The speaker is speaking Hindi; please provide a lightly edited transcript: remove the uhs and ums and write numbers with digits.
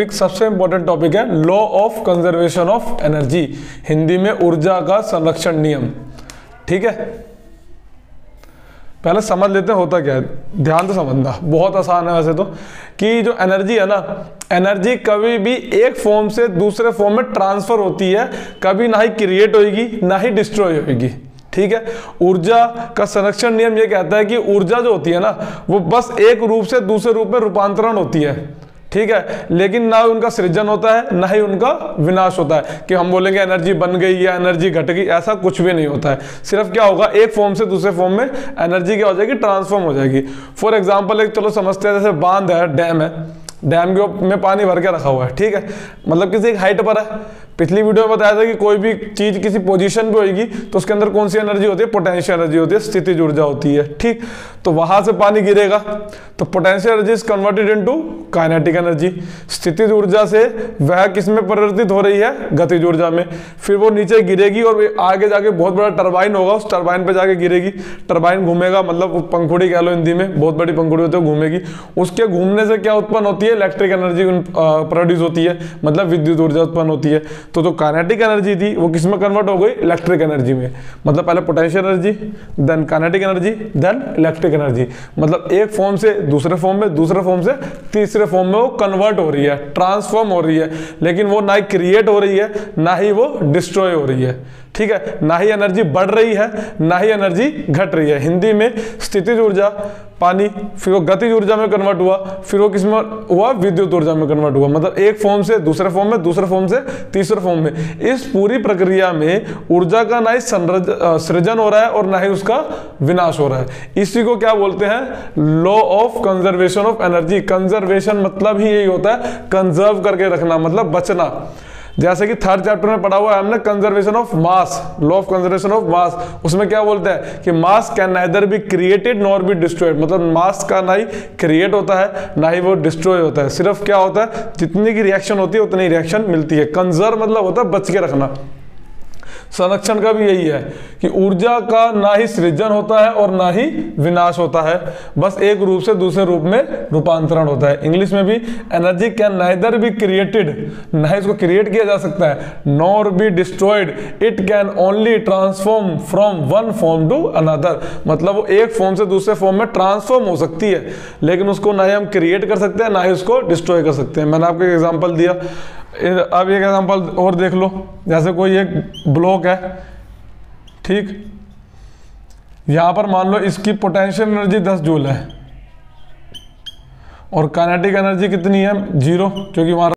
सबसे इंपॉर्टेंट टॉपिक है law of conservation of energy, Hindi में ऊर्जा का संरक्षण नियम। ठीक है, पहले समझ लेते हैं होता क्या है, ध्यान से समझना, बहुत आसान है वैसे तो। कि जो एनर्जी है ना, एनर्जी कभी भी एक फॉर्म से दूसरे फॉर्म में ट्रांसफर होती है, कभी ना ही क्रिएट होगी ना ही डिस्ट्रॉय होगी। ठीक है, ऊर्जा का संरक्षण नियम ये कहता है कि ऊर्जा जो होती है ना, वो बस एक रूप से दूसरे रूप में रूपांतरण होती है। ठीक है, लेकिन ना उनका सृजन होता है ना ही उनका विनाश होता है कि हम बोलेंगे एनर्जी बन गई या एनर्जी घट गई, ऐसा कुछ भी नहीं होता है। सिर्फ क्या होगा, एक फॉर्म से दूसरे फॉर्म में एनर्जी क्या हो जाएगी, ट्रांसफॉर्म हो जाएगी। फॉर एग्जांपल एक चलो समझते हैं, जैसे बांध है, डैम है, डैम के में पानी भर के रखा हुआ है। ठीक है, मतलब किसी एक हाइट पर है। पिछली वीडियो में बताया था कि कोई भी चीज किसी पोजीशन पे होगी तो उसके अंदर कौन सी एनर्जी होती है, पोटेंशियल एनर्जी होती है, स्थितिज ऊर्जा होती है। ठीक, तो वहां से पानी गिरेगा तो potential energy is converted into kinetic energy. स्थितिज ऊर्जा से वह किस में परिवर्तित हो रही है, गतिज ऊर्जा में। फिर वो नीचे गिरेगी और आगे जाके बहुत बड़ा टरबाइन होगा, उस टरबाइन पे जाके गिरेगी। टरबाइन घूमेगा, मतलब पंखुड़ी कह लो हिंदी में, बहुत बड़ी पंखुड़ी होती है, घूमेगी। उसके घूमने से क्या उत्पन्न होती है, इलेक्ट्रिक एनर्जी प्रोड्यूस होती है, मतलब विद्युत ऊर्जा उत्पन्न होती है। तो जो काइनेटिक एनर्जी थी वो किस में कन्वर्ट हो गई, इलेक्ट्रिक एनर्जी में। मतलब पहले potential energy, then kinetic energy, then electric energy. मतलब एक फॉर्म से दूसरे फॉर्म में, दूसरे फॉर्म से तीसरे फॉर्म में वो कन्वर्ट हो रही है, ट्रांसफॉर्म हो रही है, लेकिन वो ना ही क्रिएट हो रही है ना ही वो डिस्ट्रॉय हो रही है। ठीक है, ना ही एनर्जी बढ़ रही है ना ही एनर्जी घट रही है। हिंदी में स्थितिज ऊर्जा पानी, फिर वो गतिज ऊर्जा में कन्वर्ट हुआ, फिर वो किसमें हुआ, विद्युत ऊर्जा में कन्वर्ट हुआ। मतलब एक फॉर्म से दूसरे फॉर्म में, दूसरे फॉर्म से तीसरे फॉर्म में। इस पूरी प्रक्रिया में ऊर्जा का ना ही सृजन हो रहा है और ना ही उसका विनाश हो रहा है। इसी को क्या बोलते हैं, law of conservation of energy. Conservation मतलब ही यही होता है, कंजर्व करके रखना, मतलब बचना। जैसे कि थर्ड चैप्टर में पढ़ा हुआ है हमने conservation of mass, law of conservation of mass. उसमें क्या बोलते हैं कि मास can neither be created nor be destroyed. मतलब मास का ना ही क्रिएट होता है ना ही वो डिस्ट्रॉय होता है, सिर्फ क्या होता है, जितनी की रिएक्शन होती है उतनी रिएक्शन मिलती है। कंजर्व मतलब होता है बच के रखना। संरक्षण का भी यही है कि ऊर्जा का ना ही सृजन होता है और ना ही विनाश होता है, बस एक रूप से दूसरे रूप में रूपांतरण होता है। इंग्लिश में भी energy can neither be created, ना ही इसको क्रिएट किया जा सकता है, nor be destroyed, it can only transform from one form to another. मतलब वो एक फॉर्म से दूसरे फॉर्म में ट्रांसफॉर्म हो सकती है, लेकिन उसको ना ही हम क्रिएट कर सकते हैं ना ही उसको डिस्ट्रॉय कर सकते हैं। मैंने आपको एक एग्जाम्पल दिया, अब एक एग्जांपल और देख लो। जैसे कोई एक ब्लॉक है, ठीक, यहां पर मान लो इसकी पोटेंशियल एनर्जी 10 जूल है और काइनेटिक एनर्जी कितनी है, 0, क्योंकि वहां